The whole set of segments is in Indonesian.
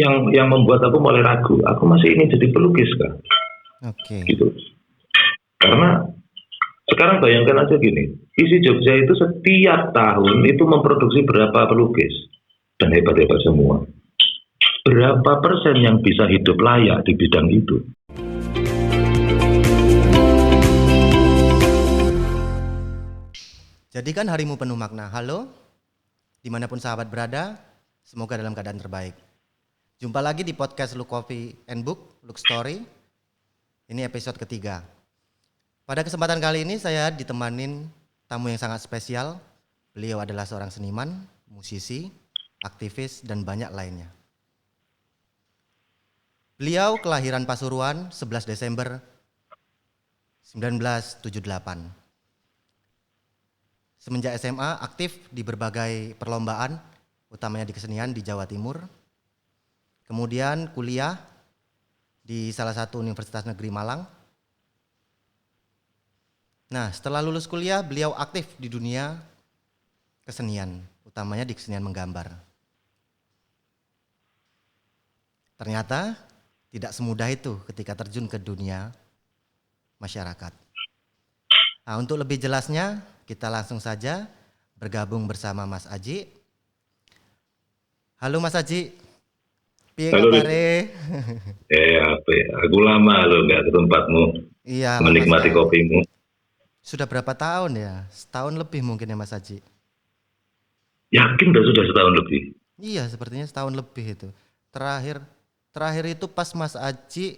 yang membuat aku mulai ragu. Aku masih ingin jadi pelukis kan, Oke. gitu. Karena sekarang bayangkan aja gini, isi Jogja itu setiap tahun itu memproduksi berapa pelukis dan hebat-hebat semua. Berapa persen yang bisa hidup layak di bidang itu? Jadikan harimu penuh makna. Halo, dimanapun sahabat berada, semoga dalam keadaan terbaik. Jumpa lagi di podcast Look Coffee and Book, Look Story. Ini episode ketiga. Pada kesempatan kali ini saya ditemanin tamu yang sangat spesial. Beliau adalah seorang seniman, musisi, aktivis, dan banyak lainnya. Beliau kelahiran Pasuruan 11 Desember 1978. Semenjak SMA aktif di berbagai perlombaan, utamanya di kesenian di Jawa Timur. Kemudian kuliah di salah satu Universitas Negeri Malang. Nah, setelah lulus kuliah, beliau aktif di dunia kesenian, utamanya di kesenian menggambar. Ternyata tidak semudah itu ketika terjun ke dunia masyarakat. Nah, untuk lebih jelasnya, kita langsung saja bergabung bersama Mas Aji. Halo Mas Aji. Piye kabare? Apa ya? Aku lama loh nggak ke tempatmu Iya, lama menikmati sekali. kopimu. Sudah berapa tahun ya? Setahun lebih mungkin ya Mas Aji. Yakin sudah setahun lebih? Iya, sepertinya setahun lebih itu. Terakhir itu pas Mas Aji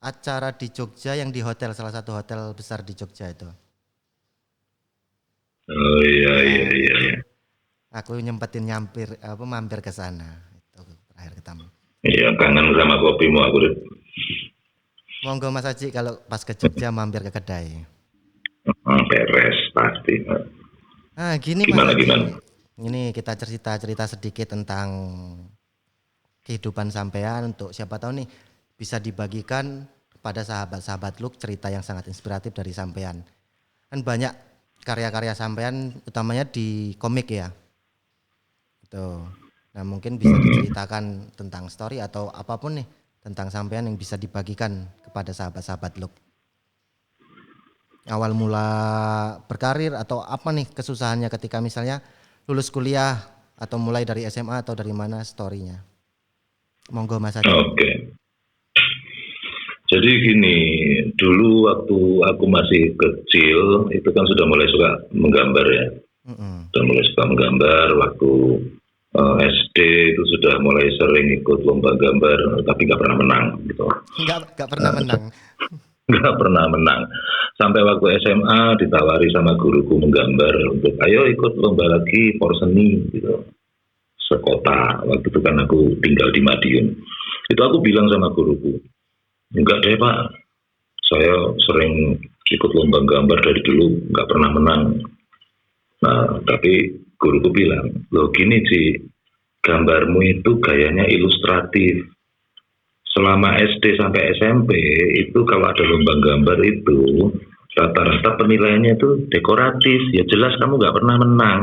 acara di Jogja yang di hotel, salah satu hotel besar di Jogja itu. Oh iya. Aku nyempetin mampir ke sana. Itu terakhir ketemu. Iya, kangen sama kopimu aku. Monggo Mas Aji kalau pas ke Jogja mampir ke kedai. Beres pasti. Nah, gini Mas Aji. Gimana? Ini kita cerita sedikit tentang kehidupan sampean, untuk siapa tahu nih bisa dibagikan kepada sahabat-sahabat Look cerita yang sangat inspiratif dari sampean. Kan banyak karya-karya sampean utamanya di komik ya. Gitu. Nah, mungkin bisa diceritakan tentang story atau apapun nih tentang sampean yang bisa dibagikan kepada sahabat-sahabat Look. Awal mula berkarir atau apa nih kesusahannya ketika misalnya lulus kuliah atau mulai dari SMA atau dari mana story-nya. Monggo Mas Aji. Oke. Jadi gini, dulu waktu aku masih kecil itu kan sudah mulai suka menggambar ya. Sudah mulai suka menggambar waktu SD itu sudah mulai sering ikut lomba gambar, tapi nggak pernah menang gitu. Nggak pernah menang. Nggak pernah menang. Sampai waktu SMA ditawari sama guruku menggambar untuk ayo ikut lomba lagi porseni gitu. Sekota, waktu itu kan aku tinggal di Madiun. Itu aku bilang sama guruku, enggak deh Pak, saya sering ikut lomba gambar dari dulu, nggak pernah menang. Nah, tapi guruku bilang, loh gini sih, gambarmu itu gayanya ilustratif. Selama SD sampai SMP itu kalau ada lomba gambar itu rata-rata penilaiannya itu dekoratif, ya jelas kamu nggak pernah menang.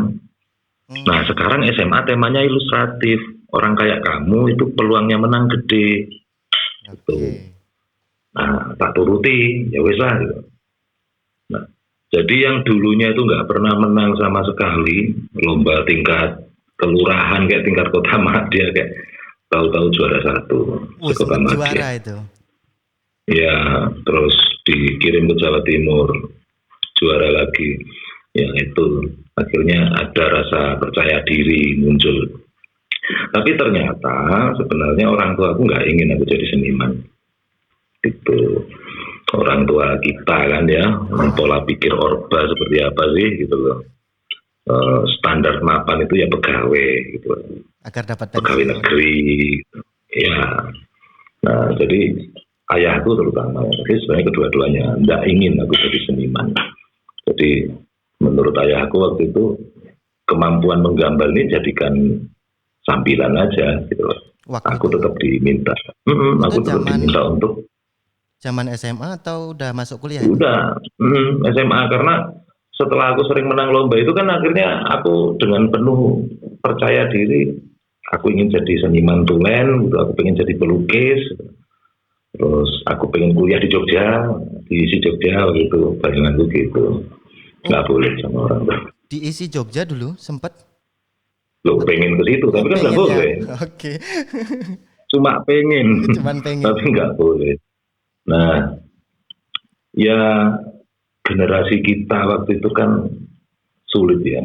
Nah sekarang SMA temanya ilustratif, orang kayak kamu itu peluangnya menang gede. Gitu. Nah tak turuti, ya wes lah. Gitu. Nah jadi yang dulunya itu nggak pernah menang sama sekali, lomba tingkat kelurahan kayak tingkat kota Madya kayak tahu-tahu juara 1 sekota Madya. Juara itu. Ya, terus dikirim ke Jawa Timur, juara lagi. Ya itu, akhirnya ada rasa percaya diri muncul. Tapi ternyata sebenarnya orang tua aku nggak ingin aku jadi seniman. Itu orang tua kita kan ya, pola pikir Orba seperti apa sih gitu loh. Standar mapan itu ya pegawai gitu. Agar dapat pegawai negeri. Ya. Nah, jadi ayahku terutama, jadi sebenarnya kedua-duanya tidak ingin aku jadi seniman. Jadi menurut ayahku waktu itu kemampuan menggambar ini jadikan sambilan aja gitu loh. Aku tetap diminta. Aku tetap diminta untuk zaman SMA atau udah masuk kuliah? Udah, SMA karena setelah aku sering menang lomba itu kan akhirnya aku dengan penuh percaya diri aku ingin jadi seniman tulen gitu, aku pengen jadi pelukis, terus aku pengen kuliah di Jogja, di isi Jogja gitu, bayanganku gitu. Nggak boleh sama orang tua. Diisi Jogja dulu sempet. Lo pengen ke situ, tapi kan nggak Pengen ya. boleh. Oke. Cuma pengen, Cuman pengen. tapi nggak boleh. Nah, ya generasi kita waktu itu kan sulit ya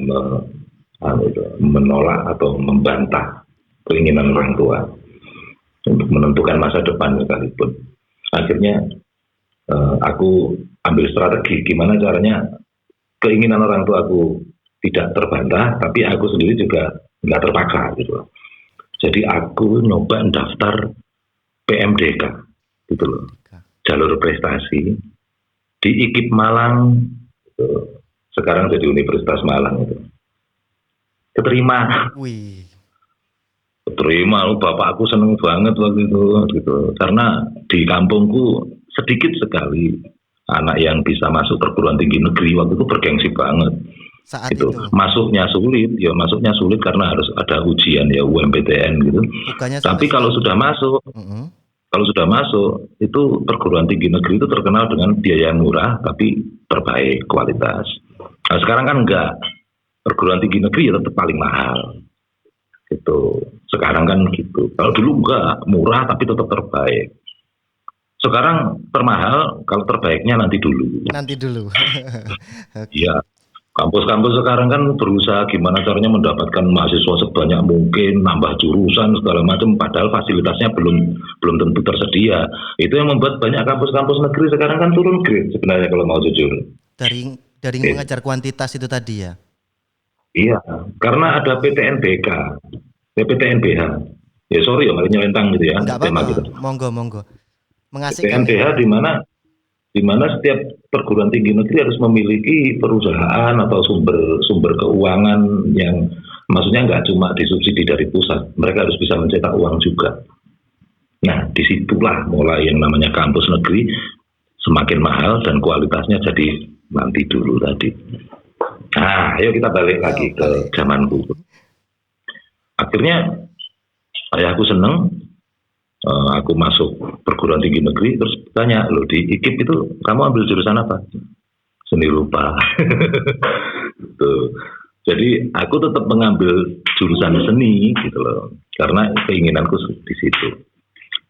menolak atau membantah keinginan orang tua untuk menentukan masa depan sekalipun. Akhirnya aku ambil strategi gimana caranya keinginan orang tua aku tidak terbantah, tapi aku sendiri juga nggak terpaksa gitu. Jadi aku nyoba daftar PMDK gitu loh, jalur prestasi di IKIP Malang gitu. Sekarang jadi Universitas Malang itu. Keterima. Wih. Keterima, bapak aku seneng banget waktu itu gitu. Karena di kampungku sedikit sekali anak yang bisa masuk perguruan tinggi negeri, waktu itu bergengsi banget. Saat gitu. itu. Masuknya sulit karena harus ada ujian ya UMPTN gitu. Bukannya Tapi kalau sudah masuk, itu perguruan tinggi negeri itu terkenal dengan biaya murah tapi terbaik kualitas. Nah sekarang kan enggak, perguruan tinggi negeri ya tetap paling mahal. Gitu. Sekarang kan gitu. Kalau dulu enggak, murah tapi tetap terbaik. Sekarang termahal, kalau terbaiknya nanti dulu. Iya. Kampus-kampus sekarang kan berusaha gimana caranya mendapatkan mahasiswa sebanyak mungkin, nambah jurusan segala macam, padahal fasilitasnya belum tentu tersedia. Itu yang membuat banyak kampus-kampus negeri sekarang kan turun grade sebenarnya kalau mau jujur. Dari mengajar kuantitas itu tadi ya? Iya, karena ada PTNBK, PTNBH. Ya sorry ya, malah nyelentang gitu ya. Enggak apa-apa, gitu. Monggo. Mengasihkan. PTNBH di mana setiap perguruan tinggi negeri harus memiliki perusahaan atau sumber keuangan yang maksudnya nggak cuma disubsidi dari pusat, mereka harus bisa mencetak uang juga. Nah, disitulah mulai yang namanya kampus negeri semakin mahal dan kualitasnya jadi nanti dulu tadi. Nah, ayo kita balik lagi ke zamanku. Akhirnya ayahku seneng. Aku masuk perguruan tinggi negeri, terus tanya, loh di IKIP itu kamu ambil jurusan apa? Seni rupa. Tuh. Jadi aku tetap mengambil jurusan seni gitu loh, karena keinginanku di situ.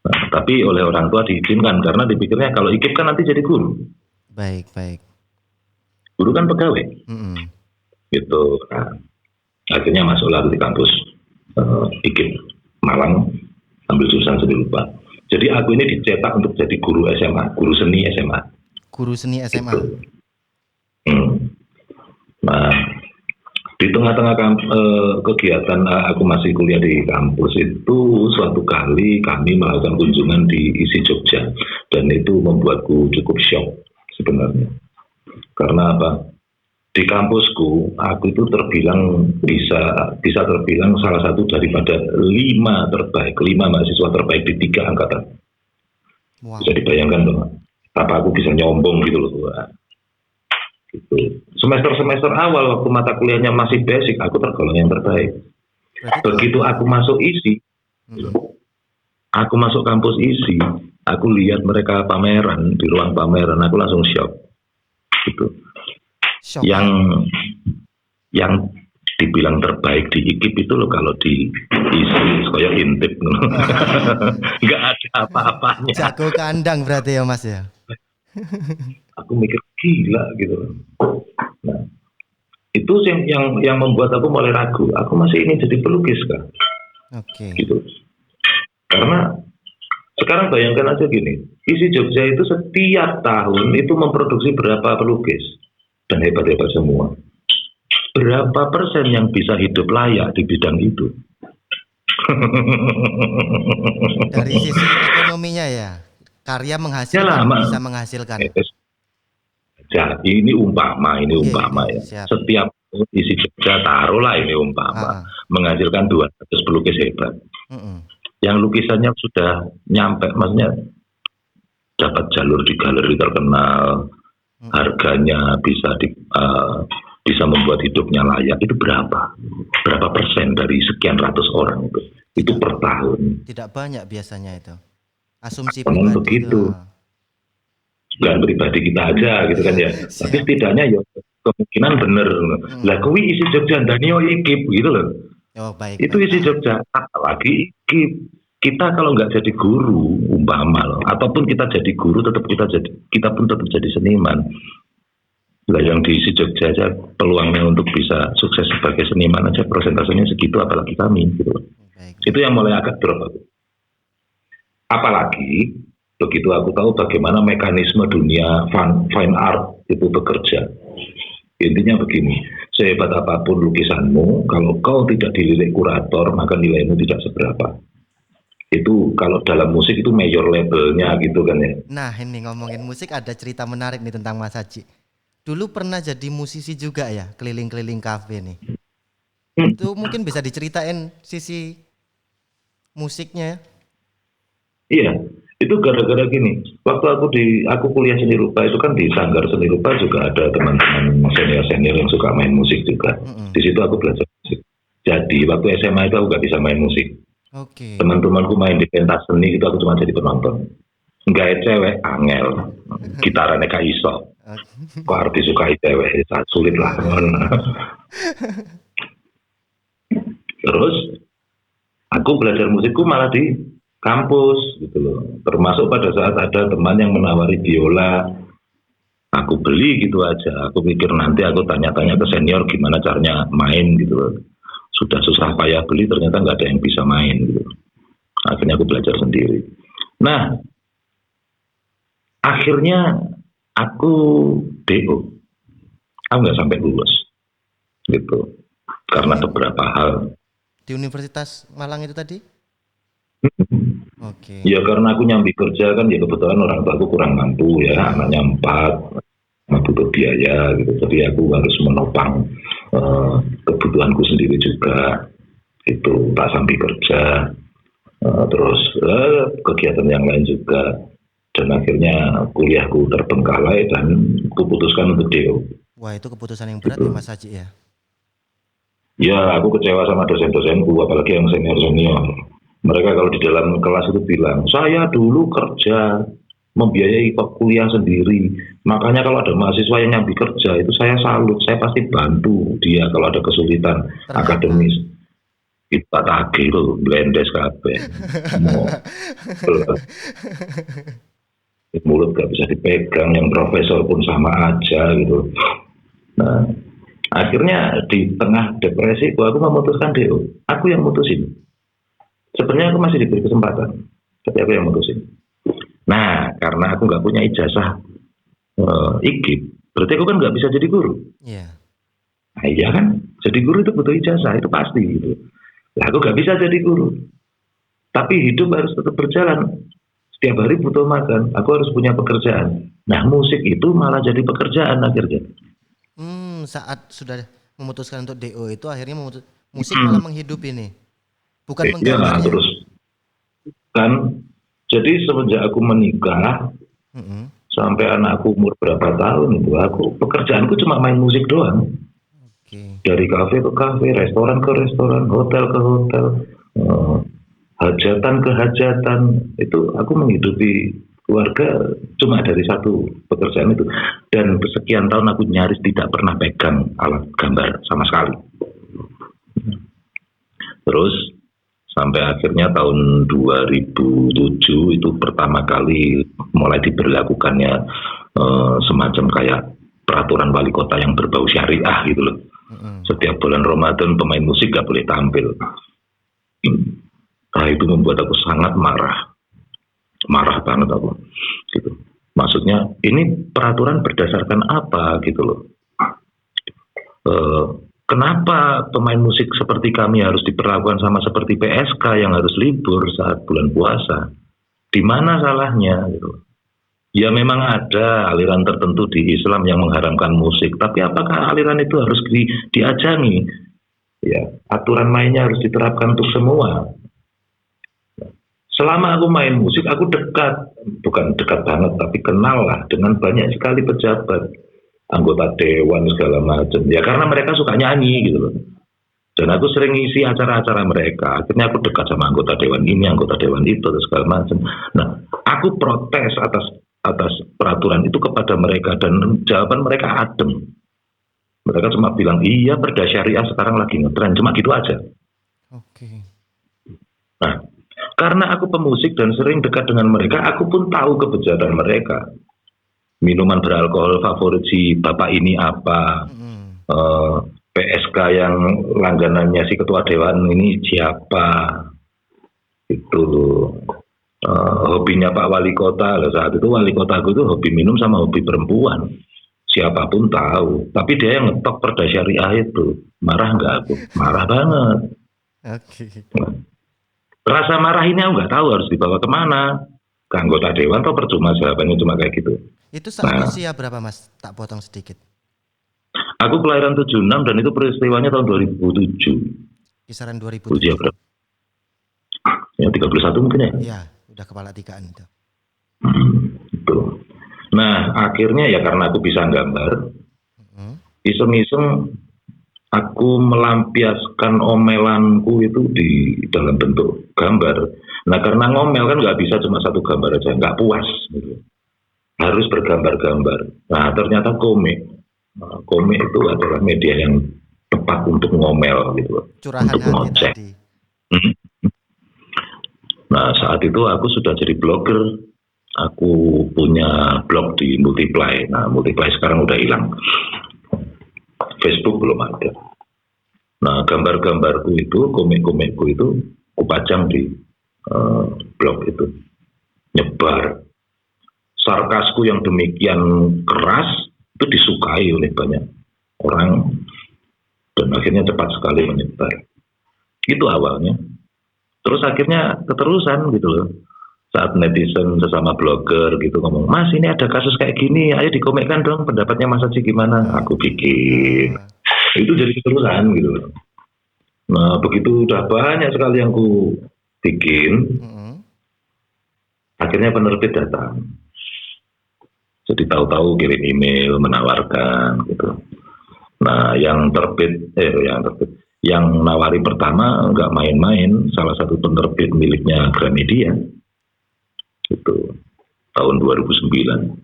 Nah, tapi oleh orang tua diizinkan karena dipikirnya kalau IKIP kan nanti jadi guru. Baik. Guru kan pegawai. Gitu. Nah, akhirnya masuklah di kampus IKIP Malang. Ambil jurusan seni rupa. Jadi aku ini dicetak untuk jadi guru SMA, guru seni SMA. Guru seni SMA. Gitu. Nah, di tengah-tengah kegiatan aku masih kuliah di kampus itu, suatu kali kami melakukan kunjungan di isi Jogja, dan itu membuatku cukup shock sebenarnya. Karena apa? Di kampusku, aku itu terbilang bisa terbilang salah satu daripada 5 mahasiswa terbaik di 3 angkatan. Wow. Bisa dibayangkan dong, apa aku bisa nyombong gitu loh. Gitu. Semester awal waktu mata kuliahnya masih basic, aku tergolong yang terbaik. Begitu aku masuk isi, aku masuk kampus isi, aku lihat mereka pameran di ruang pameran, aku langsung shock. Gitu. Yang dibilang terbaik di IKIP itu loh kalau di isi kayak intip nggak ada apa-apanya. Jago kandang berarti ya Mas ya. Aku mikir gila gitu. Nah, itu yang membuat aku mulai ragu. Aku masih ingin jadi pelukis kan. Oke. Gitu. Karena sekarang bayangkan aja gini, isi Jogja itu setiap tahun itu memproduksi berapa pelukis. Dan hebat-hebat semua. Berapa persen yang bisa hidup layak di bidang itu? Dari sisi ekonominya ya, karya menghasilkan, bisa menghasilkan. Ya, ini umpama ya. Siap. Setiap isi Jogja taruhlah ini umpama menghasilkan 200 pelukis hebat. Yang lukisannya sudah nyampe, maksudnya dapat jalur di galeri terkenal. Harganya bisa membuat hidupnya layak, itu berapa persen dari sekian ratus orang itu? Itu Tidak per tahun. tidak banyak biasanya itu. Asumsi Memang pribadi itu. begitu. Bukan pribadi kita aja gitu kan ya. Tapi Siap. setidaknya ya kemungkinan bener. Lah Mm. kuwi isi Jogja Danio ikip gitu loh. Oh, baik Itu baik. isi Jogja. Apalagi ikip. Kita kalau nggak jadi guru umpama loh, ataupun kita jadi guru tetap kita pun tetap jadi seniman. Lah yang diisi Jogja aja peluangnya untuk bisa sukses sebagai seniman aja persentasenya segitu apalagi kami gitu. Baik Itu baik. yang mulai agak drop aku. Apalagi begitu aku tahu bagaimana mekanisme dunia fine art itu bekerja. Intinya begini, sehebat apapun lukisanmu, kalau kau tidak dilirik kurator, maka nilaimu tidak seberapa. Itu kalau dalam musik itu major labelnya gitu kan ya. Nah, ini ngomongin musik ada cerita menarik nih tentang Mas Haji. Dulu pernah jadi musisi juga ya, keliling-keliling kafe nih. Hmm, Itu mungkin bisa diceritain sisi musiknya. iya, itu gara-gara gini. Waktu aku kuliah seni rupa itu kan di Sanggar Seni Rupa juga ada teman-teman senior-senior yang suka main musik juga. Mm-mm. Di situ aku belajar musik. Jadi waktu SMA itu aku gak bisa main musik. Oke. Teman-temanku main di pentas seni itu aku cuma jadi penonton. Enggak cewek angel, gitarannya gak iso. Kok harus disukai cewek, sulit lah. Terus aku belajar musikku malah di kampus gitu loh. Termasuk pada saat ada teman yang menawari biola, aku beli gitu aja. Aku pikir nanti aku tanya-tanya ke senior gimana caranya main gitu loh. Sudah susah payah beli ternyata nggak ada yang bisa main gitu. Akhirnya aku belajar sendiri. Nah, akhirnya aku DO. Aku nggak sampai lulus gitu. Karena Di beberapa hal. di Universitas Malang itu tadi? Oke. Ya karena aku nyambi kerja kan ya kebetulan orang tua aku kurang mampu ya, anaknya 4, butuh biaya gitu. Jadi aku harus menopang kebutuhanku sendiri juga. Itu tak sambil kerja, terus kegiatan yang lain juga. Dan akhirnya kuliahku terbengkalai dan kuputuskan untuk DO. Wah, itu keputusan yang berat ya Gitu. Mas Haji ya. Ya aku kecewa sama dosen-dosenku, apalagi yang senior-senior. Mereka kalau di dalam kelas itu bilang, saya dulu kerja membiayai kuliah sendiri. Makanya kalau ada mahasiswa yang nyambi kerja itu saya salut, saya pasti bantu dia kalau ada kesulitan Ternyata. akademis. Kita tagih loh, blendes kabeh. Mau mulut gak bisa dipegang, yang profesor pun sama aja gitu. Nah, akhirnya di tengah depresi aku memutuskan DO. Aku yang mutusin. Sebenarnya aku masih diberi kesempatan, tapi aku yang mutusin. Nah, karena aku nggak punya ijazah IKIP, berarti aku kan nggak bisa jadi guru. Iya. Nah, iya kan, jadi guru itu butuh ijazah, itu pasti gitu. Lah aku nggak bisa jadi guru, tapi hidup harus tetap berjalan. Setiap hari butuh makan, aku harus punya pekerjaan. Nah, musik itu malah jadi pekerjaan akhirnya. Saat sudah memutuskan untuk DO itu akhirnya musik malah menghidupi nih. Bukan Ya, menggambarnya. terus kan, jadi semenjak aku menikah, Mm-mm. sampai anakku umur berapa tahun itu aku pekerjaanku cuma main musik doang, Oke. dari kafe ke kafe, restoran ke restoran, hotel ke hotel, eh, hajatan ke hajatan. Itu aku menghidupi keluarga cuma dari satu pekerjaan itu, dan sekian tahun aku nyaris tidak pernah pegang alat gambar sama sekali. Terus sampai akhirnya tahun 2007 itu pertama kali mulai diberlakukannya semacam kayak peraturan wali kota yang berbau syariah gitu loh. Mm-mm. Setiap bulan Ramadan pemain musik gak boleh tampil. Nah, itu membuat aku sangat marah banget aku gitu. Maksudnya ini peraturan berdasarkan apa gitu loh. Kenapa pemain musik seperti kami harus diperlakukan sama seperti PSK yang harus libur saat bulan puasa? Di mana salahnya gitu? Ya memang ada aliran tertentu di Islam yang mengharamkan musik, tapi apakah aliran itu harus diajangi? Ya, aturan mainnya harus diterapkan untuk semua. Selama aku main musik, aku bukan dekat banget, tapi kenal lah dengan banyak sekali pejabat, anggota dewan segala macam. Ya karena mereka suka nyanyi gitu loh. Dan aku sering ngisi acara-acara mereka. Akhirnya aku dekat sama anggota dewan ini, anggota dewan itu, dan segala macam. Nah, aku protes atas peraturan itu kepada mereka dan jawaban mereka adem. Mereka cuma bilang, iya perda syariah sekarang lagi ngetren, cuma gitu aja. Oke. Nah, karena aku pemusik dan sering dekat dengan mereka, aku pun tahu kebejatan mereka. Minuman beralkohol favorit si bapak ini apa, PSK yang langganannya si ketua dewan ini siapa, itu hobinya Pak Wali Kota. Saat itu wali kotaku itu hobi minum sama hobi perempuan, siapapun tahu. Tapi dia yang ngetok perda syariah itu, marah nggak aku? Marah banget. Rasa marah ini aku nggak tahu harus dibawa kemana, ke anggota dewan atau percuma, jawabannya cuma kayak gitu. Itu saat usia berapa Mas? Tak potong sedikit. Aku kelahiran 76 dan itu peristiwanya tahun 2007. Kisaran 2007. Usia berapa? Ya 31 mungkin ya. Iya, udah kepala tigaan itu. Itu. Nah, akhirnya ya karena aku bisa gambar, iseng-iseng aku melampiaskan omelanku itu di dalam bentuk gambar. Nah, karena ngomel kan nggak bisa cuma satu gambar aja, nggak puas. Gitu. Harus bergambar-gambar. Nah, ternyata komik. Komik itu adalah media yang tepat untuk ngomel gitu, curahan untuk ngoceh. Nah, saat itu aku sudah jadi blogger. Aku punya blog di Multiply. Nah, Multiply sekarang udah hilang. Facebook belum ada. Nah, gambar-gambarku itu, komik-komikku itu kupajang di blog itu. Nyebar. Sarkasku yang demikian keras itu disukai oleh banyak orang dan akhirnya cepat sekali menyebar. Itu awalnya. Terus akhirnya keterusan gitu loh. Saat netizen sesama blogger gitu ngomong, Mas ini ada kasus kayak gini, ayo dikomikkan dong pendapatnya Mas Haji gimana? Aku bikin. Itu jadi keterusan gitu loh. Nah begitu udah banyak sekali yang ku bikin, akhirnya penerbit datang. Jadi tahu-tahu kirim email menawarkan gitu. Nah, yang nawari pertama nggak main-main, salah satu penerbit miliknya Gramedia. Itu tahun 2009.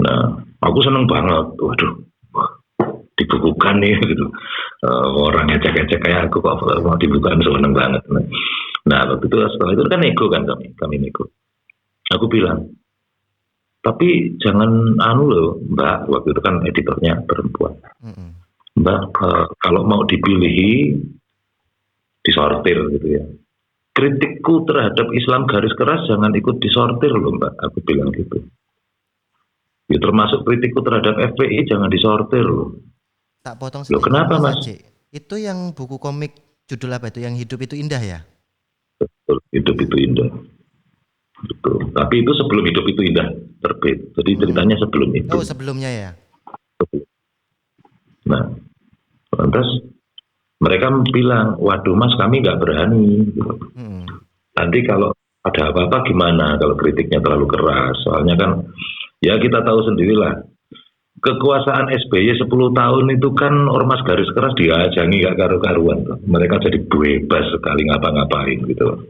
Nah, aku seneng banget. Waduh, dibukukan nih gitu. Orang ngecek-ngecek kayak aku kok mau dibukukan, seneng banget. Nah, waktu itu setelah itu kan nego kan kami nego. Aku bilang, tapi jangan loh Mbak, waktu itu kan editornya perempuan. Mbak, kalau mau dipilih disortir gitu ya. Kritikku terhadap Islam garis keras jangan ikut disortir loh Mbak, aku bilang gitu. Ya termasuk kritikku terhadap FPI jangan disortir loh. Tak potong sedikit. Kenapa Mas? Itu yang buku komik judul apa itu? Yang Hidup Itu Indah ya? Betul, Hidup Itu Indah. Betul. Tapi itu sebelum Hidup Itu Indah terbit. Jadi ceritanya sebelum itu. Oh, sebelumnya ya. Nah, lantas mereka bilang, waduh Mas kami nggak berani. Nanti kalau ada apa-apa gimana kalau kritiknya terlalu keras. Soalnya kan ya kita tahu sendirilah. Kekuasaan SBY 10 tahun itu kan ormas garis keras diajangi gak karu-karuan. Mereka jadi bebas sekali ngapa-ngapain gitu.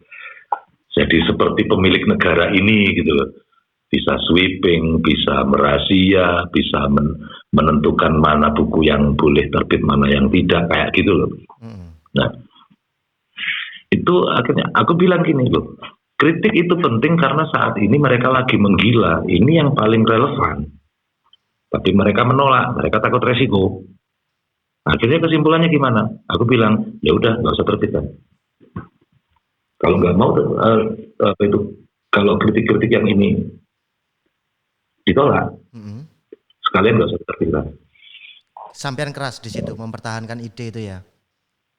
Jadi seperti pemilik negara ini gitu loh. Bisa sweeping, bisa merahasia, bisa menentukan mana buku yang boleh terbit, mana yang tidak, kayak gitu loh. Nah, itu akhirnya aku bilang gini loh, kritik itu penting karena saat ini mereka lagi menggila, ini yang paling relevan. Tapi mereka menolak, mereka takut resiko. Akhirnya kesimpulannya gimana? Aku bilang, ya udah nggak usah terbitkan. Kalau nggak mau, kalau kritik-kritik yang ini ditolak, sekalian nggak usah terbitkan. Sampean keras di situ mempertahankan ide itu ya.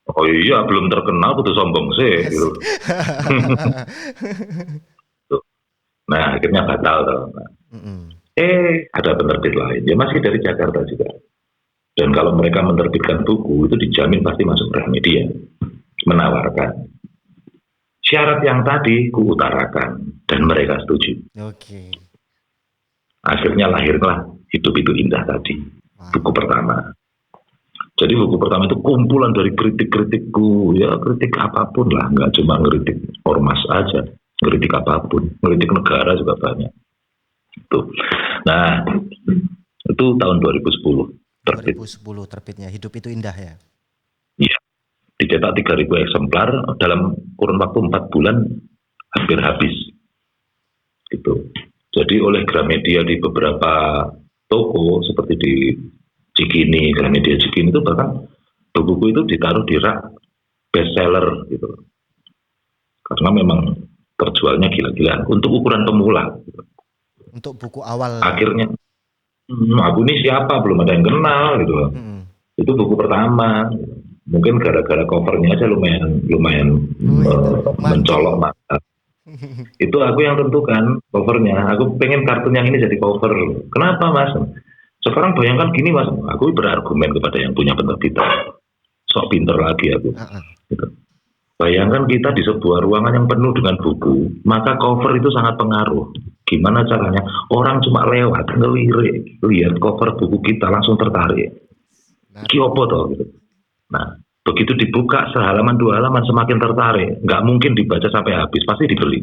Oh iya, belum terkenal kudu sombong sih. Yes. Gitu. Nah, akhirnya batal tuh. Ada penerbit lain, ya masih dari Jakarta juga. Dan kalau mereka menerbitkan buku itu dijamin pasti masuk Gramedia, menawarkan. Syarat yang tadi kuutarakan dan mereka setuju. Oke. Akhirnya lahirlah Hidup Itu Indah tadi, buku pertama. Jadi buku pertama itu kumpulan dari kritik-kritikku, ya kritik apapun lah, nggak cuma ngeritik ormas aja, ngeritik apapun, ngeritik negara juga banyak. Itu. Nah, itu tahun 2010 terbit. 2010 terbitnya Hidup Itu Indah ya. Iya, dicetak 3.000 eksemplar dalam kurun waktu 4 bulan hampir habis. Gitu. Jadi oleh Gramedia di beberapa toko seperti di Cikini, Gramedia Cikini itu bahkan buku itu ditaruh di rak bestseller gitu. Karena memang terjualnya gila-gilaan untuk ukuran pemula. Gitu. Untuk buku awal. Akhirnya aku ini siapa, belum ada yang kenal gitu. Itu buku pertama. Mungkin gara-gara covernya aja lumayan mencolok mata. Itu aku yang tentukan covernya. Aku pengen kartun yang ini jadi cover. Kenapa mas? Sekarang bayangkan gini mas, aku berargumen kepada yang punya penerbitan. Sok pinter lagi aku. Gitu. Bayangkan kita di sebuah ruangan yang penuh dengan buku, maka cover itu sangat pengaruh. Gimana caranya? Orang cuma lewat, ngelirik, lihat cover buku kita langsung tertarik. Kiopo toh gitu. Nah, begitu dibuka sehalaman 2 halaman semakin tertarik, nggak mungkin dibaca sampai habis, pasti dibeli.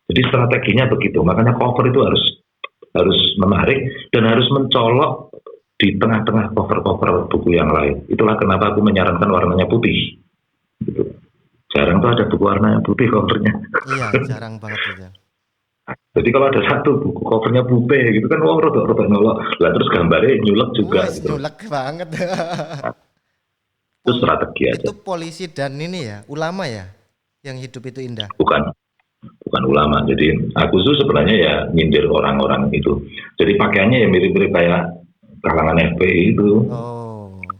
Jadi strateginya begitu, makanya cover itu harus menarik dan harus mencolok di tengah-tengah cover-cover buku yang lain. Itulah kenapa aku menyarankan warnanya putih. Gitu. Jarang tuh ada buku warna putih covernya. Iya, jarang banget itu. Jadi kalau ada satu buku covernya putih gitu kan, wah rotok nolok. Lah terus gambarnya nyulek juga. Gitu. Nyulek banget. Itu strategi aja. Itu polisi dan ini ya, ulama ya, yang Hidup Itu Indah. Bukan ulama. Jadi aku tuh sebenarnya ya nyindir orang-orang itu. Jadi pakaiannya ya mirip-mirip kayak kalangan FPI itu.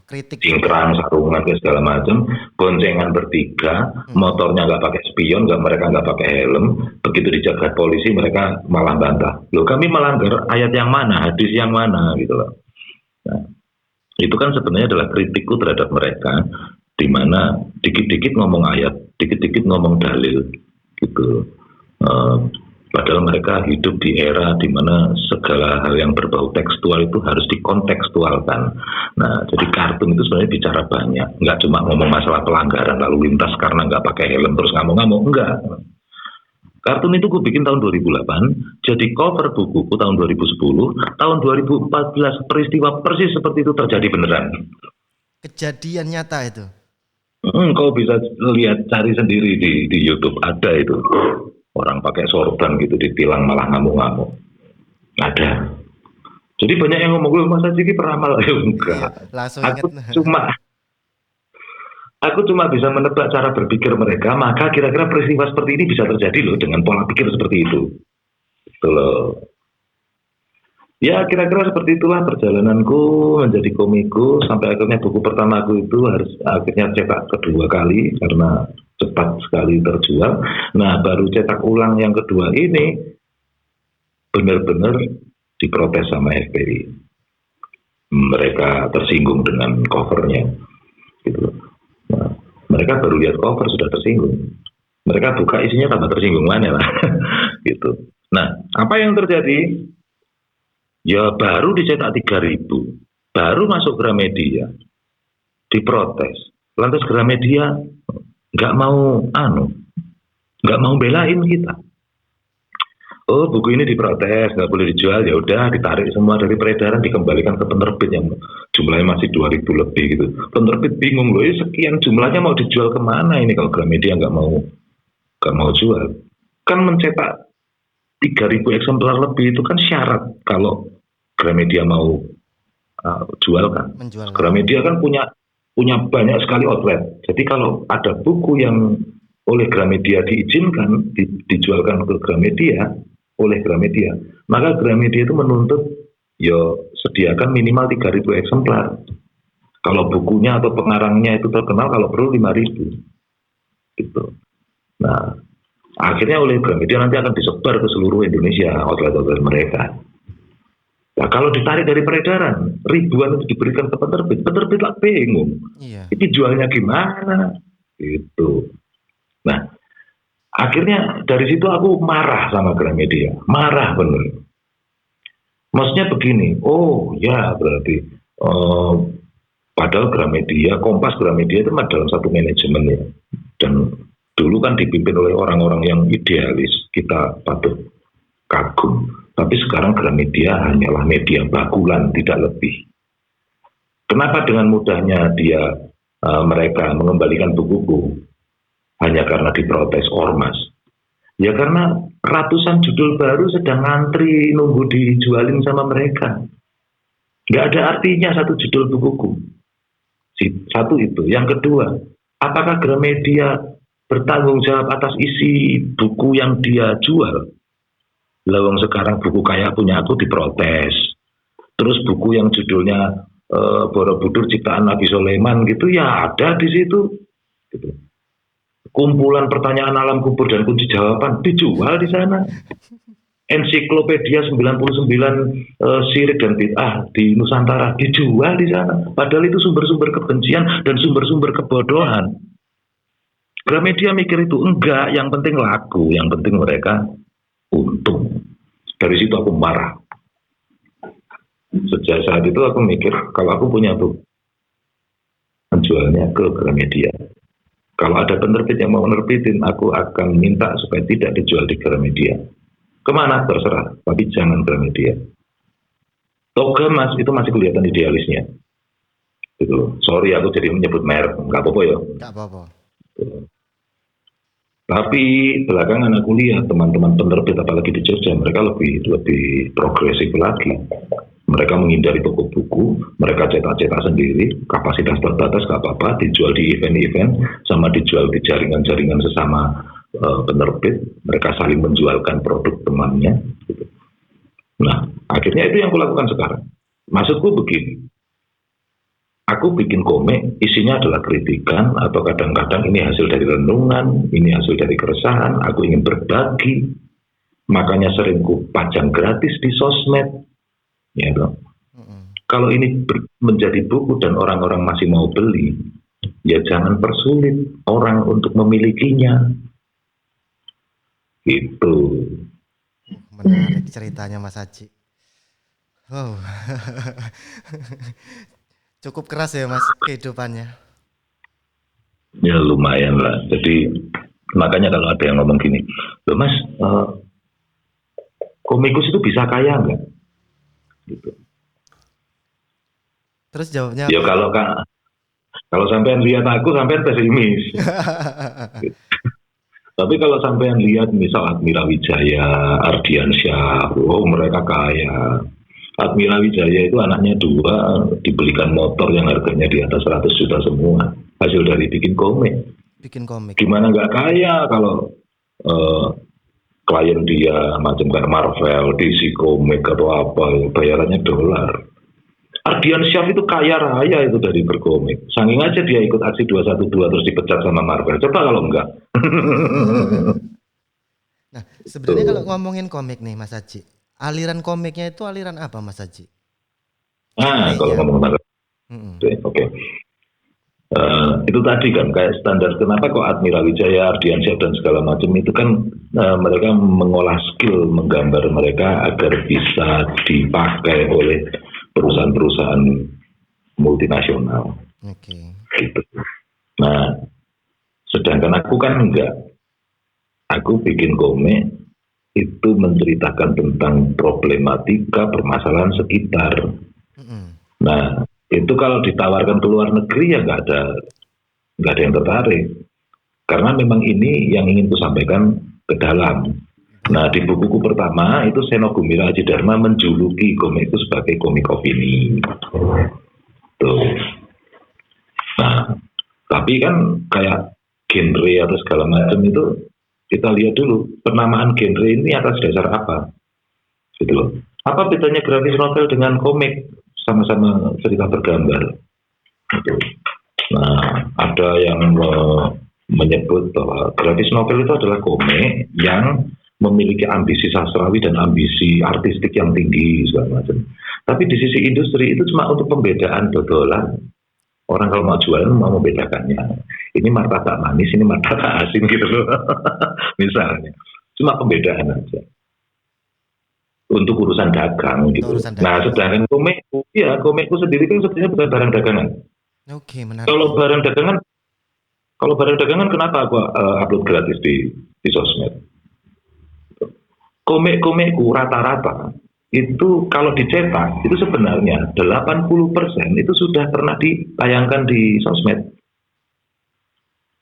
Kritik. Cingkrang, sarungan, segala macam. Boncengan bertiga, motornya nggak pakai spion, mereka nggak pakai helm. Begitu dijaga polisi mereka malah bantah. Loh kami melanggar ayat yang mana, hadis yang mana gitu loh. Nah, itu kan sebenarnya adalah kritikku terhadap mereka, di mana dikit-dikit ngomong ayat, dikit-dikit ngomong dalil. Gitu. Padahal mereka hidup di era di mana segala hal yang berbau tekstual itu harus dikontekstualkan. Nah, jadi kartun itu sebenarnya bicara banyak, nggak cuma ngomong masalah pelanggaran lalu lintas karena nggak pakai helm terus ngamuk-ngamuk, enggak. Kartun itu gue bikin tahun 2008, jadi cover bukuku tahun 2010, tahun 2014 peristiwa persis seperti itu terjadi beneran. Kejadian nyata itu. Kau bisa lihat, cari sendiri di YouTube, ada itu. Orang pakai sorban gitu ditilang malah ngamuk-ngamuk. Ada. Jadi banyak yang ngomong, gue masa Ciki peramal? Enggak. Aku cuma bisa menebak cara berpikir mereka, maka kira-kira peristiwa seperti ini bisa terjadi loh dengan pola pikir seperti itu. Gitu loh. Ya kira-kira seperti itulah perjalananku menjadi komikus sampai akhirnya buku pertama aku itu harus akhirnya cetak kedua kali karena cepat sekali terjual. Nah baru cetak ulang yang kedua ini benar-benar diprotes sama FPI. Mereka tersinggung dengan covernya, gitu. Nah, mereka baru lihat cover sudah tersinggung. Mereka buka isinya tambah tersinggung mana lah, gitu. Nah apa yang terjadi? Ya baru dicetak 3.000, baru masuk Gramedia, diprotes. Lantas Gramedia nggak mau belain kita. Oh buku ini diprotes, nggak boleh dijual, ya udah ditarik semua dari peredaran, dikembalikan ke penerbit yang jumlahnya masih 2.000 lebih gitu. Penerbit bingung loh, sekian jumlahnya mau dijual kemana ini kalau Gramedia nggak mau jual. Kan mencetak 3.000 eksemplar lebih itu kan syarat kalau Gramedia mau jual kan. Gramedia kan punya banyak sekali outlet. Jadi kalau ada buku yang oleh Gramedia diizinkan dijualkan ke Gramedia oleh Gramedia, maka Gramedia itu menuntut sediakan minimal 3.000 eksemplar. Kalau bukunya atau pengarangnya itu terkenal, kalau perlu 5.000 gitu. Nah akhirnya oleh Gramedia nanti akan disebar ke seluruh Indonesia outlet-outlet mereka. Nah, kalau ditarik dari peredaran, ribuan itu diberikan ke penerbit lah bingung. Iya. Ini jualnya gimana? Gitu. Nah, akhirnya dari situ aku marah sama Gramedia, marah bener. Maksudnya begini, oh ya berarti Padahal Gramedia, Kompas Gramedia itu dalam satu manajemen ya. Dan dulu kan dipimpin oleh orang-orang yang idealis, kita patut kagum. Tapi sekarang Gramedia hanyalah media bakulan, tidak lebih. Kenapa dengan mudahnya mereka mengembalikan bukuku? Hanya karena diprotes ormas. Ya karena ratusan judul baru sedang ngantri nunggu dijualin sama mereka. Nggak ada artinya satu judul bukuku. Satu itu. Yang kedua, apakah Gramedia bertanggung jawab atas isi buku yang dia jual? Lawang sekarang buku kayak punya aku diprotes. Terus buku yang judulnya Borobudur ciptaan Nabi Sulaiman gitu ya ada di situ. Gitu. Kumpulan pertanyaan alam kubur dan kunci jawaban dijual di sana. Ensiklopedia 99 syirik dan bid'ah di Nusantara dijual di sana. Padahal itu sumber-sumber kebencian dan sumber-sumber kebodohan. Gramedia mikir itu enggak, yang penting laku, yang penting mereka untung. Dari situ aku marah. Sejak saat itu aku mikir kalau aku punya buku menjualnya ke Gramedia. Kalau ada penerbit yang mau menerbitin, aku akan minta supaya tidak dijual di Gramedia. Kemana? Terserah, tapi jangan Gramedia. Toga Mas, itu masih kelihatan idealisnya. Gitu loh. Sorry, aku jadi menyebut merek, nggak apa-apa ya. Nggak apa-apa. Gitu. Tapi belakangan aku lihat teman-teman penerbit, apalagi di Jogja, mereka lebih progresif lagi. Mereka menghindari toko buku, mereka cetak-cetak sendiri, kapasitas terbatas gak apa-apa, dijual di event-event, sama dijual di jaringan-jaringan sesama penerbit, mereka saling menjualkan produk temannya. Gitu. Nah, akhirnya itu yang aku lakukan sekarang. Maksudku begini, aku bikin komik, isinya adalah kritikan, atau kadang-kadang ini hasil dari renungan, ini hasil dari keresahan, aku ingin berbagi, makanya sering ku pajang gratis di sosmed. Ya dong. Kalau ini menjadi buku dan orang-orang masih mau beli, ya jangan persulit orang untuk memilikinya. Gitu. Menarik ceritanya Mas Haji. Wow. Cukup keras ya Mas kehidupannya. Ya lumayan lah. Jadi makanya kalau ada yang ngomong gini, loh Mas, komikus itu bisa kaya nggak? Gitu. Terus jawabnya ya kalau sampean lihat aku sampean pesimis. Gitu. Tapi kalau sampean lihat misal Admira Wijaya, Ardiansyah, oh mereka kaya. Admira Wijaya itu anaknya 2 dibelikan motor yang harganya di atas 100 juta semua, hasil dari bikin komik. Gimana nggak kaya kalau klien dia macam kayak Marvel, DC Comics atau apa, bayarannya dolar. Ardiansyah itu kaya raya itu dari berkomik. Saking aja dia ikut aksi 212 terus dipecat sama Marvel. Coba kalau enggak. Nah, sebenarnya kalau ngomongin komik nih Mas Haji, aliran komiknya itu aliran apa Mas Haji? Kalau ngomong Oke. Itu tadi kan kayak standar, kenapa kok Admira Wijaya, Ardiansyah dan segala macam itu kan mereka mengolah skill menggambar mereka agar bisa dipakai oleh perusahaan-perusahaan multinasional. Oke. Gitu. Nah, sedangkan aku kan enggak. Aku bikin komik itu menceritakan tentang problematika permasalahan sekitar. Nah, itu kalau ditawarkan ke luar negeri ya nggak ada yang tertarik, karena memang ini yang ingin ku sampaikan ke dalam. Nah, di bukuku pertama itu Seno Gumira Aji Dharma menjuluki komik itu sebagai komik opini. Tuh. Nah, tapi kan kayak genre atau segala macam itu kita lihat dulu penamaan genre ini atas dasar apa, gitu loh. Apa bedanya grafis novel dengan komik? Sama-sama cerita bergambar. Nah, ada yang menyebut bahwa grafis novel itu adalah komik yang memiliki ambisi sastrawi dan ambisi artistik yang tinggi segala macam. Tapi di sisi industri itu cuma untuk pembedaan dodolan. Orang kalau mau jualan mau membedakannya. Ini martabak manis, ini martabak asin gitu loh. Misalnya. Cuma pembedaan aja. Untuk urusan dagang gitu. Nah, sedangkan komikku sendiri kan sebenarnya bukan barang dagangan. Oke, menarik Kalau nih. barang dagangan, kalau barang dagangan kenapa aku upload gratis di sosmed? Komik-komikku rata-rata itu kalau dicetak itu sebenarnya 80% itu sudah pernah ditayangkan di sosmed.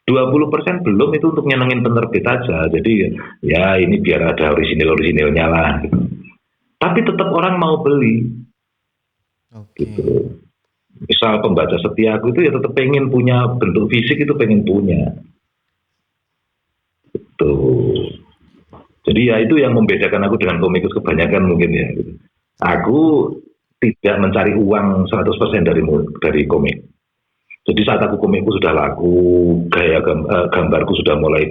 20% belum, itu untuk nyenengin penerbit aja. Jadi ya ini biar ada orisinil-orisinilnya lah gitu. Tapi tetap orang mau beli Oke. gitu. Misal pembaca setia aku itu ya tetap pengen punya bentuk fisik, itu pengen punya tuh. Jadi ya itu yang membedakan aku dengan komikus kebanyakan mungkin ya gitu. Aku tidak mencari uang 100% dari komik. Jadi saat aku komikku sudah laku, gaya gambarku sudah mulai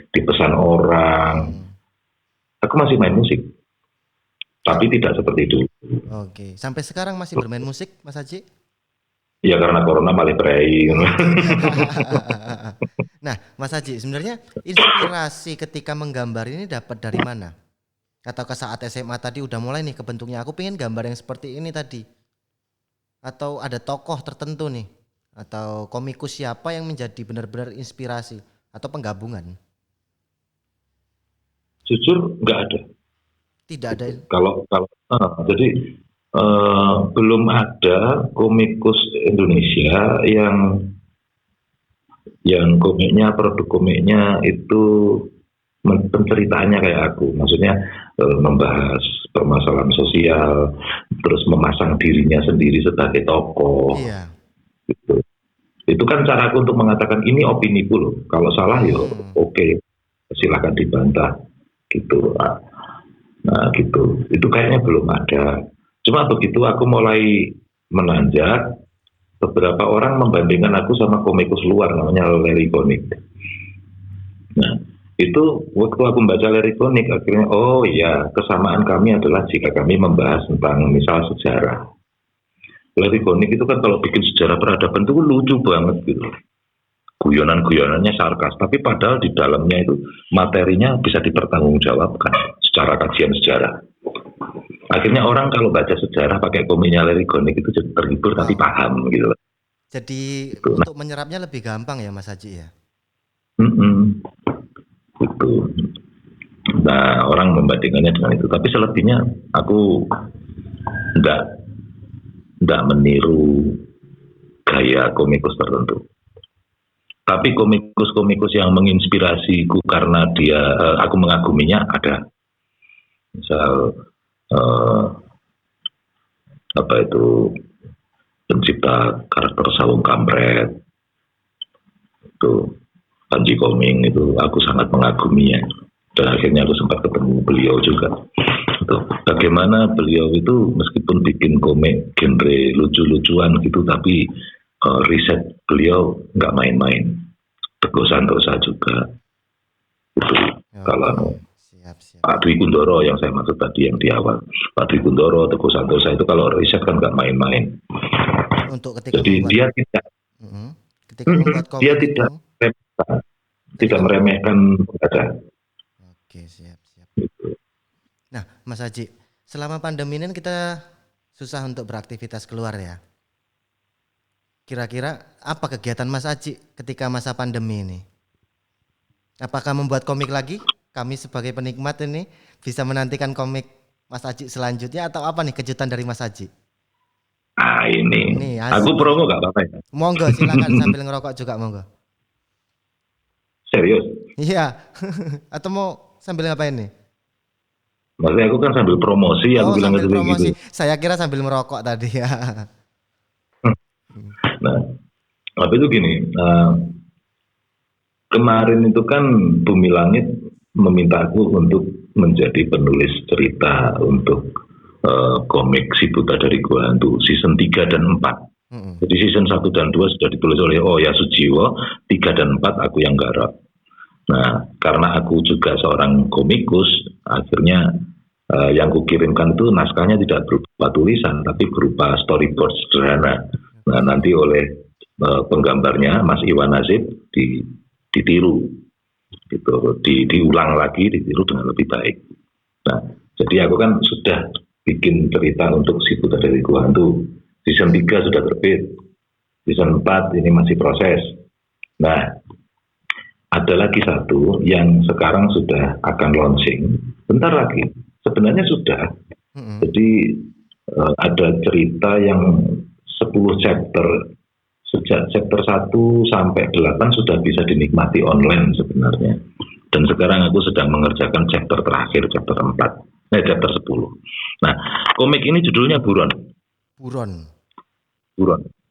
dipesan orang, Hmm. aku masih main musik, tapi Sa- tidak seperti itu. Oke, sampai sekarang masih bermain musik, Mas Haji? Ya karena corona malah berai. Oke. Nah, Mas Haji, sebenarnya inspirasi ketika menggambar ini dapat dari mana? Atau ke saat SMA tadi udah mulai nih kebentuknya, aku pengen gambar yang seperti ini tadi. Atau ada tokoh tertentu nih? Atau komikus siapa yang menjadi benar-benar inspirasi? Atau penggabungan? Jujur nggak ada. Tidak ada. Gitu. Jadi belum ada komikus Indonesia yang komiknya, produk komiknya itu penceritaannya kayak aku, maksudnya membahas permasalahan sosial, terus memasang dirinya sendiri sebagai tokoh Iya. gitu. Itu kan caraku untuk mengatakan ini opini loh, kalau salah ya Hmm. oke, silahkan dibantah gitu. Nah gitu, itu kayaknya belum ada. Cuma begitu aku mulai menanjak, beberapa orang membandingkan aku sama komikus luar namanya Larry Connick. Nah, itu waktu aku membaca Lerikonik akhirnya oh iya, kesamaan kami adalah jika kami membahas tentang misal sejarah. Lerikonik itu kan kalau bikin sejarah peradaban itu lucu banget gitu. Guyonan-guyonannya sarkas, tapi padahal di dalamnya itu materinya bisa dipertanggungjawabkan secara kajian sejarah. Akhirnya orang kalau baca sejarah pakai komiknya Lerikonik itu jadi terhibur tapi Wow. paham gitu. Jadi Gitu. Nah, untuk menyerapnya lebih gampang ya Mas Haji ya? gitu. Nah, orang membandingkannya dengan itu. Tapi selebihnya aku enggak enggak meniru gaya komikus tertentu. Tapi komikus-komikus yang menginspirasiku karena aku mengaguminya ada. Misal eh, apa itu pencipta karakter Sawung Kampret itu Panji Koming, itu aku sangat mengaguminya. Dan akhirnya aku sempat ketemu beliau juga. Gitu. Bagaimana beliau itu meskipun bikin komik genre lucu-lucuan gitu, tapi riset beliau nggak main-main. Teguh Santosa juga. Itu Oke, kalau siap siap Pak siap. Dwi Kundoro yang saya maksud tadi yang di awal. Pak Dwi Kundoro, Teguh Santosa itu kalau riset kan nggak main-main. Untuk ketika Jadi membuat mm, ketika membuat dia komik tidak itu meremehkan, tidak ketika meremehkan pembaca. oke, siap siap. Nah, Mas Haji, selama pandemi ini kita susah untuk beraktivitas keluar ya. Kira-kira apa kegiatan Mas Haji ketika masa pandemi ini? Apakah membuat komik lagi? Kami sebagai penikmat ini bisa menantikan komik Mas Haji selanjutnya atau apa nih kejutan dari Mas Haji? Ah ini, Nih aku asik nih. promo gak apa-apa ya? Monggo silakan sambil ngerokok juga monggo. Serius. Iya. Atau mau sambil ngapain nih? Maksudnya aku kan sambil promosi, aku Oh, bilang sambil itu kayak gitu. promosi. Saya kira sambil merokok tadi ya. Nah, apa itu gini, kemarin itu kan Bumi Langit meminta aku untuk menjadi penulis cerita untuk komik Si Buta dari Gua Hantu season 3 dan 4. Mm-mm. Jadi season 1 dan 2 sudah ditulis oleh Oya Sujiwo, 3 dan 4 aku yang garap. Nah, karena aku juga seorang komikus, akhirnya yang kukirimkan itu naskahnya tidak berupa tulisan, tapi berupa storyboard sederhana. Nah, Oke. nanti oleh penggambarnya Mas Iwan Nasib ditiru, gitu, diulang lagi, ditiru dengan lebih baik. Nah, jadi aku kan sudah bikin cerita untuk Si Buta dari Gua Hantu. Season 3 sudah terbit. season 4 ini masih proses. Nah, ada lagi satu yang sekarang sudah akan launching, bentar lagi. Sebenarnya sudah. Jadi ada cerita yang 10 chapter, sejak chapter 1 sampai 8 sudah bisa dinikmati online sebenarnya. Dan sekarang aku sedang mengerjakan chapter terakhir, chapter 4. Chapter 10. Nah, komik ini judulnya Buron.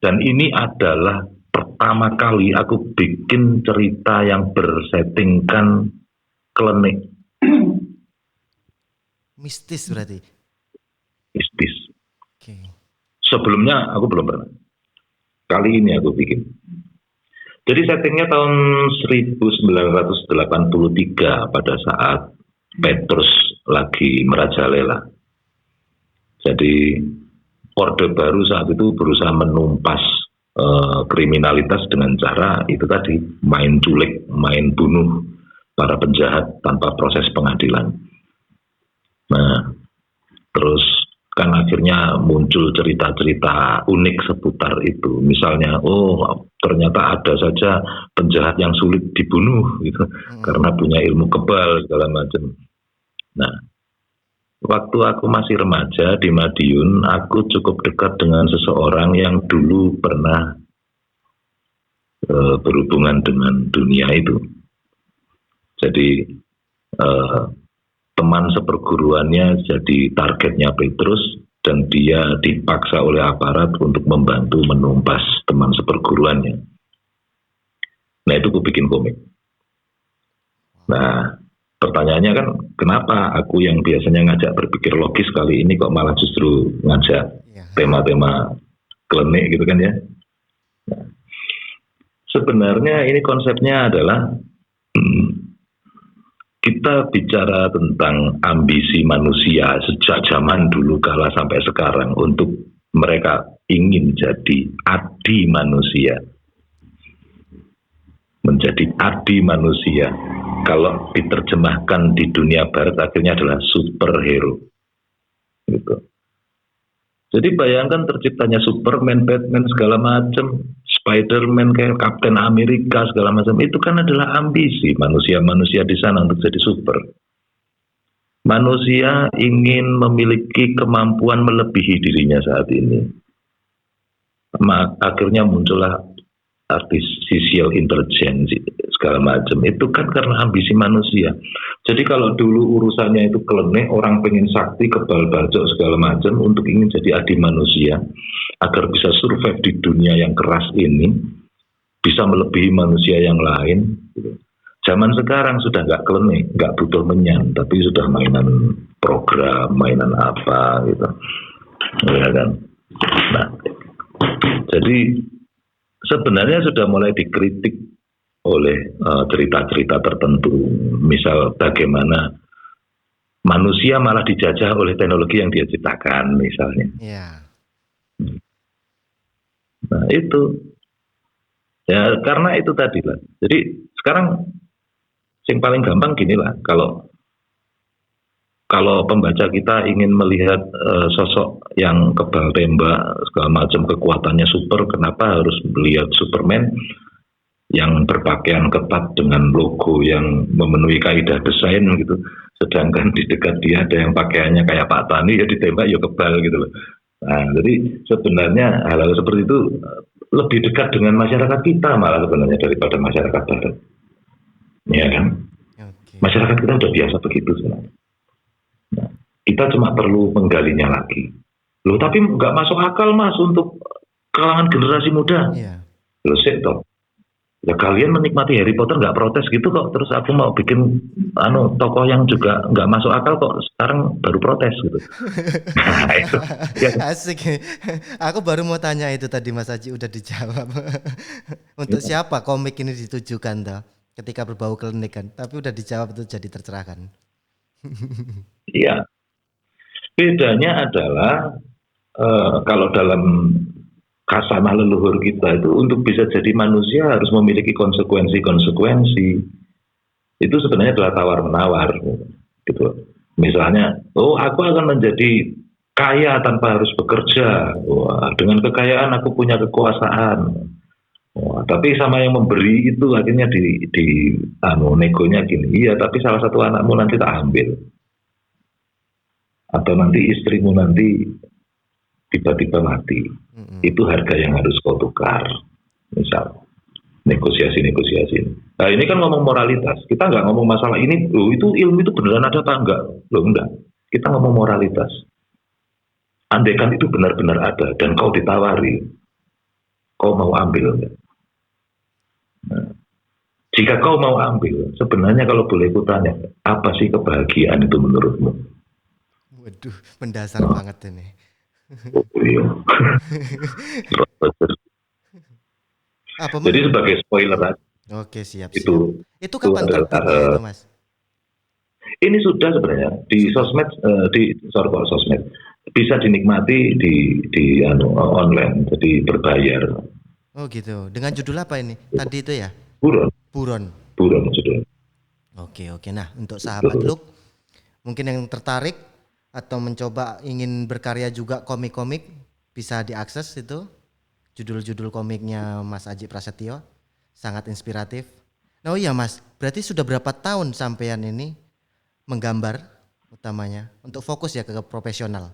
Dan ini adalah pertama kali aku bikin cerita yang bersettingkan klinik. Mistis berarti? Mistis. Okay. Sebelumnya aku belum pernah. Kali ini aku bikin. Jadi settingnya tahun 1983 pada saat Petrus lagi merajalela. Jadi Orde Baru saat itu berusaha menumpas kriminalitas dengan cara itu tadi, main culik, main bunuh para penjahat tanpa proses pengadilan. Nah, terus kan akhirnya muncul cerita-cerita unik seputar itu. Misalnya, ternyata ada saja penjahat yang sulit dibunuh gitu, karena punya ilmu kebal segala macam. Nah, waktu aku masih remaja di Madiun, aku cukup dekat dengan seseorang yang dulu pernah berhubungan dengan dunia itu. Jadi teman seperguruannya jadi targetnya Petrus, dan dia dipaksa oleh aparat untuk membantu menumpas teman seperguruannya. Nah, itu aku bikin komik. Nah, pertanyaannya kan, kenapa aku yang biasanya ngajak berpikir logis kali ini kok malah justru ngajak tema-tema klinik gitu kan ya? Nah, sebenarnya ini konsepnya adalah kita bicara tentang ambisi manusia sejak zaman dulu kala sampai sekarang untuk mereka ingin jadi adi manusia. Menjadi adi manusia. Kalau diterjemahkan di dunia barat akhirnya adalah superhero. Gitu. Jadi bayangkan terciptanya Superman, Batman segala macam, Spider-Man kayak Kapten Amerika segala macam, itu kan adalah ambisi manusia-manusia di sana untuk jadi super. Manusia ingin memiliki kemampuan melebihi dirinya saat ini. Akhirnya muncullah artificial intelligence segala macam. Itu kan karena ambisi manusia. Jadi kalau dulu urusannya itu klenik, orang pengen sakti, kebal bacok segala macam untuk ingin jadi adi manusia agar bisa survive di dunia yang keras ini, bisa melebihi manusia yang lain. Zaman sekarang sudah nggak klenik, nggak butuh menyan, tapi sudah mainan program, mainan apa gitu, ya kan. Nah, jadi sebenarnya sudah mulai dikritik oleh cerita-cerita tertentu, misal bagaimana manusia malah dijajah oleh teknologi yang dia ciptakan, misalnya. Yeah. Nah itu, ya karena itu tadi lah. Jadi sekarang yang paling gampang gini lah, kalau pembaca kita ingin melihat sosok yang kebal tembak segala macam kekuatannya super, kenapa harus melihat Superman yang berpakaian ketat dengan logo yang memenuhi kaidah desain gitu, sedangkan di dekat dia ada yang pakaiannya kayak Pak Tani, ya ditembak ya kebal gitu loh. Nah, jadi sebenarnya hal-hal seperti itu lebih dekat dengan masyarakat kita malah sebenarnya daripada masyarakat barat, ya kan? Okay. Masyarakat kita udah biasa begitu sebenarnya. Nah, kita cuma perlu menggalinya lagi. Loh, tapi nggak masuk akal Mas untuk kalangan generasi muda. Yeah. Loh, sih toh. Ya kalian menikmati Harry Potter nggak protes gitu kok, terus aku mau bikin tokoh yang juga nggak masuk akal kok sekarang baru protes gitu. Nah, itu, ya. Asik. Aku baru mau tanya itu tadi Mas Aji udah dijawab. Untuk siapa komik ini ditujukan toh? Ketika berbau klinik kan, tapi udah dijawab itu jadi tercerahkan. Iya. Bedanya adalah kalau dalam kasanah leluhur kita itu untuk bisa jadi manusia harus memiliki konsekuensi. Itu sebenarnya adalah tawar-menawar gitu. Misalnya, aku akan menjadi kaya tanpa harus bekerja. Wah, dengan kekayaan aku punya kekuasaan. Wah, tapi sama yang memberi itu akhirnya negonya gini. Iya, tapi salah satu anakmu nanti tak ambil. Atau nanti istrimu nanti tiba-tiba mati. Itu harga yang harus kau tukar. Misal negosiasi. Nah ini kan ngomong moralitas. Kita nggak ngomong masalah ini. Loh, itu ilmu itu beneran ada apa enggak? Loh enggak. Kita ngomong moralitas. Andaikan itu benar-benar ada dan kau ditawari, kau mau ambil enggak? Nah, jika kau mau ambil, sebenarnya kalau boleh kutanya, apa sih kebahagiaan itu menurutmu? Waduh, mendasar banget ini. Oh, iya. Jadi sebagai spoiler aja. Oke, siap. Itu itu kapan adalah, terbitnya itu, Mas? Ini sudah sebenarnya di sosmed, sosmed bisa dinikmati di online, jadi berbayar. Oh gitu. Dengan judul apa ini? Tadi itu ya? Buron judulnya. Oke. Nah, untuk sahabat Luke mungkin yang tertarik atau mencoba ingin berkarya juga komik-komik, bisa diakses itu. Judul-judul komiknya Mas Aji Prasetyo sangat inspiratif. Nah, oh iya Mas, berarti sudah berapa tahun sampean ini menggambar utamanya untuk fokus ya ke profesional?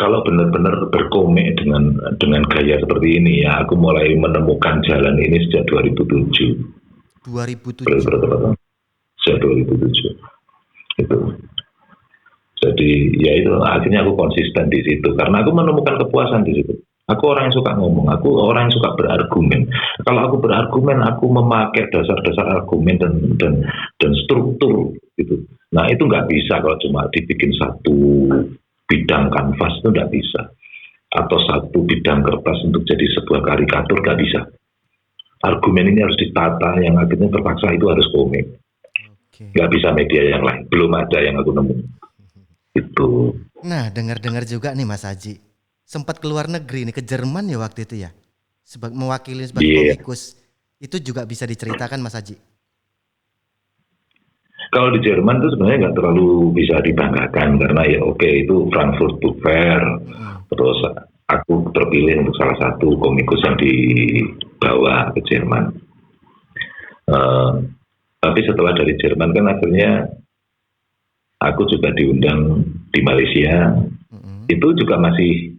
Kalau benar-benar berkomik dengan gaya seperti ini ya, aku mulai menemukan jalan ini sejak 2007. 2007. Sejak 2007. Itu. Jadi ya itu akhirnya aku konsisten di situ karena aku menemukan kepuasan di situ. Aku orang yang suka ngomong, aku orang yang suka berargumen. Kalau aku berargumen, aku memakai dasar-dasar argumen dan struktur gitu. Nah itu nggak bisa kalau cuma dibikin satu bidang kanvas, itu nggak bisa. Atau satu bidang kertas untuk jadi sebuah karikatur, nggak bisa. Argumen ini harus ditata, yang akhirnya terpaksa itu harus komik. Nggak bisa media yang lain, belum ada yang aku nemu. Itu. Nah, dengar-dengar juga nih Mas Haji, sempat keluar negeri nih, ke Jerman ya waktu itu ya, mewakili sebagai komikus. Itu juga bisa diceritakan Mas Haji? Kalau di Jerman itu sebenarnya nggak terlalu bisa dibanggakan karena ya oke, itu Frankfurt Book Fair. Terus aku terpilih untuk salah satu komikus yang dibawa ke Jerman. Tapi setelah dari Jerman kan akhirnya aku juga diundang di Malaysia. Itu juga masih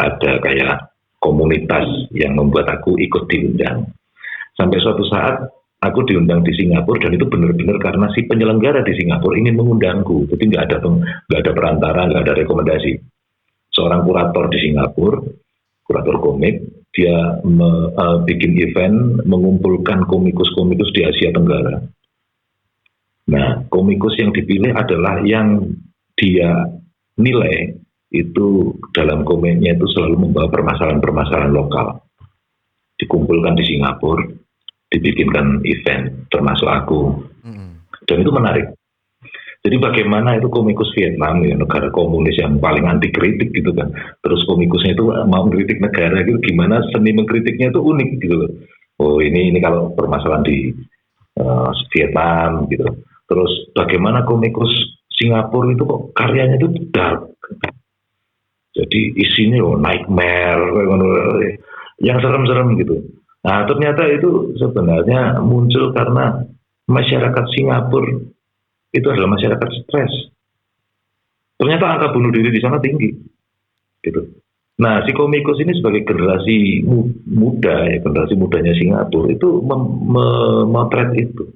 ada kayak komunitas yang membuat aku ikut diundang. Sampai suatu saat aku diundang di Singapura dan itu benar-benar karena si penyelenggara di Singapura ingin mengundangku. Jadi nggak ada perantara, nggak ada rekomendasi. Seorang kurator di Singapura, kurator komik, dia bikin event mengumpulkan komikus-komikus di Asia Tenggara. Nah, komikus yang dipilih adalah yang dia nilai itu dalam komiknya itu selalu membawa permasalahan-permasalahan lokal. Dikumpulkan di Singapura, dibikinkan event, termasuk aku. Dan itu menarik. Jadi bagaimana itu komikus Vietnam, ya, negara komunis yang paling anti kritik gitu kan. Terus komikusnya itu mau mengkritik negara gitu, gimana seni mengkritiknya itu unik gitu loh. Oh ini kalau permasalahan di Vietnam gitu. Terus bagaimana komikus Singapura itu kok karyanya itu dark. Jadi isinya nightmare, yang serem-serem gitu. Nah ternyata itu sebenarnya muncul karena masyarakat Singapura itu adalah masyarakat stres. Ternyata angka bunuh diri di sana tinggi. Gitu. Nah si komikus ini sebagai generasi muda, ya, generasi mudanya Singapura itu memotret itu.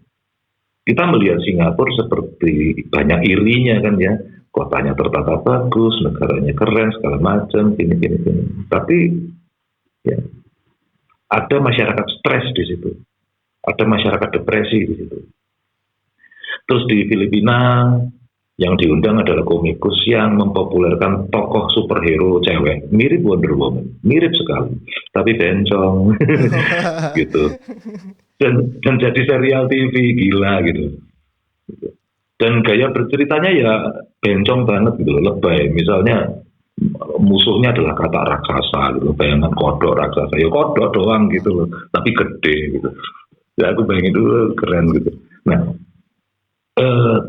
Kita melihat Singapura seperti banyak irinya kan ya. Kotanya tertata bagus, negaranya keren, segala macam, gini. Tapi ya, ada masyarakat stres di situ, ada masyarakat depresi di situ. Terus di Filipina yang diundang adalah komikus yang mempopulerkan tokoh superhero cewek, mirip Wonder Woman, mirip sekali, tapi bencong, gitu. Dan jadi serial TV gila gitu. Dan gaya berceritanya ya bencong banget gitu, lebay. Misalnya musuhnya adalah kata raksasa gitu, bayangan kodok raksasa, ya kodok doang gitu loh, tapi gede gitu. Ya aku bayangin dulu keren gitu. Nah,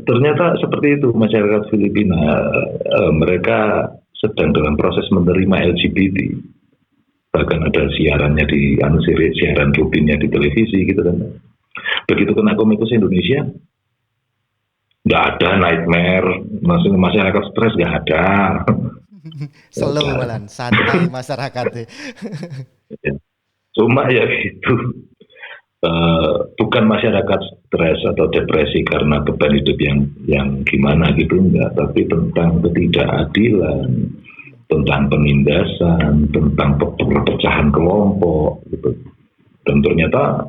Ternyata seperti itu masyarakat Filipina. Mereka sedang dalam proses menerima LGBT. Bahkan ada siarannya di siaran rutinnya di televisi gitu kan. Begitu kena komikus Indonesia, nggak ada nightmare, maksudnya masyarakat stres nggak ada. Slow malan, santai masyarakat. Cuma ya gitu, bukan masyarakat stres atau depresi karena beban hidup yang gimana gitu enggak, tapi tentang ketidakadilan, tentang penindasan, tentang perpecahan kelompok gitu. Dan ternyata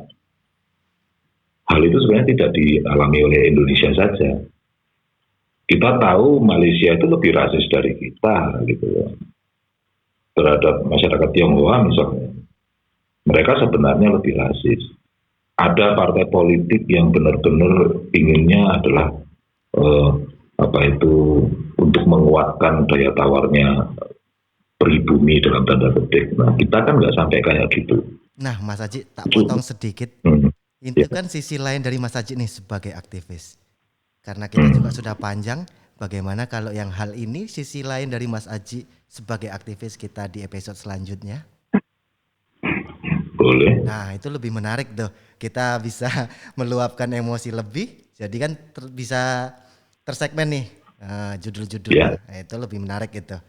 hal itu sebenarnya tidak dialami oleh Indonesia saja. Kita tahu Malaysia itu lebih rasis dari kita gitu terhadap masyarakat Tionghoa misalnya. Mereka sebenarnya lebih rasis. Ada partai politik yang benar-benar inginnya adalah untuk menguatkan daya tawarnya pribumi dalam tanda petik. Nah, kita kan nggak sampai kayak gitu. Nah, Mas Haji, tak potong sedikit. Itu kan sisi lain dari Mas Haji nih sebagai aktivis. Karena kita juga sudah panjang, bagaimana kalau yang hal ini sisi lain dari Mas Haji sebagai aktivis kita di episode selanjutnya? Boleh. Nah, itu lebih menarik tuh. Kita bisa meluapkan emosi lebih, jadi kan bisa tersegmen nih judul-judulnya. Nah, itu lebih menarik gitu.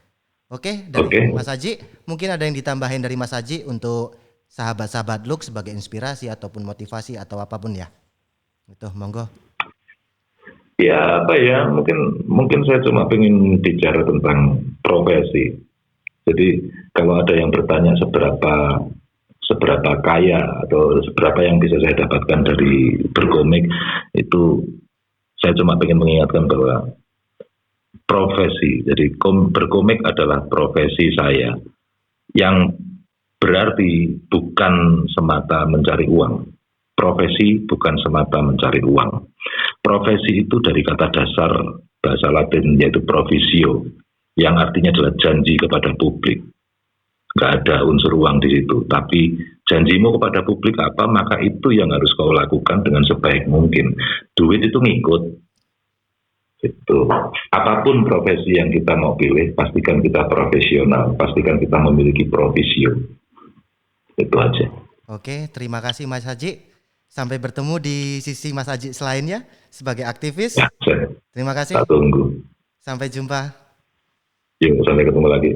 Oke, dari Mas Haji, mungkin ada yang ditambahin dari Mas Haji untuk sahabat-sahabat Look sebagai inspirasi ataupun motivasi atau apapun ya. Itu monggo. Ya mungkin saya cuma ingin bicara tentang profesi. Jadi kalau ada yang bertanya seberapa kaya atau seberapa yang bisa saya dapatkan dari berkomik, itu saya cuma ingin mengingatkan bahwa profesi, jadi berkomik adalah profesi saya yang berarti bukan semata mencari uang. Profesi bukan semata mencari uang. Profesi itu dari kata dasar bahasa Latin yaitu provisio, yang artinya adalah janji kepada publik. Nggak ada unsur uang di situ, tapi janjimu kepada publik apa, maka itu yang harus kau lakukan dengan sebaik mungkin. Duit itu ngikut. Itu. Apapun profesi yang kita mau pilih, pastikan kita profesional, pastikan kita memiliki provisio. Itu aja. Oke, terima kasih Mas Haji. Sampai bertemu di sisi Mas Haji selainnya sebagai aktivis. Ya, terima kasih. Kita tunggu. Sampai jumpa. Yuk, sampai ketemu lagi.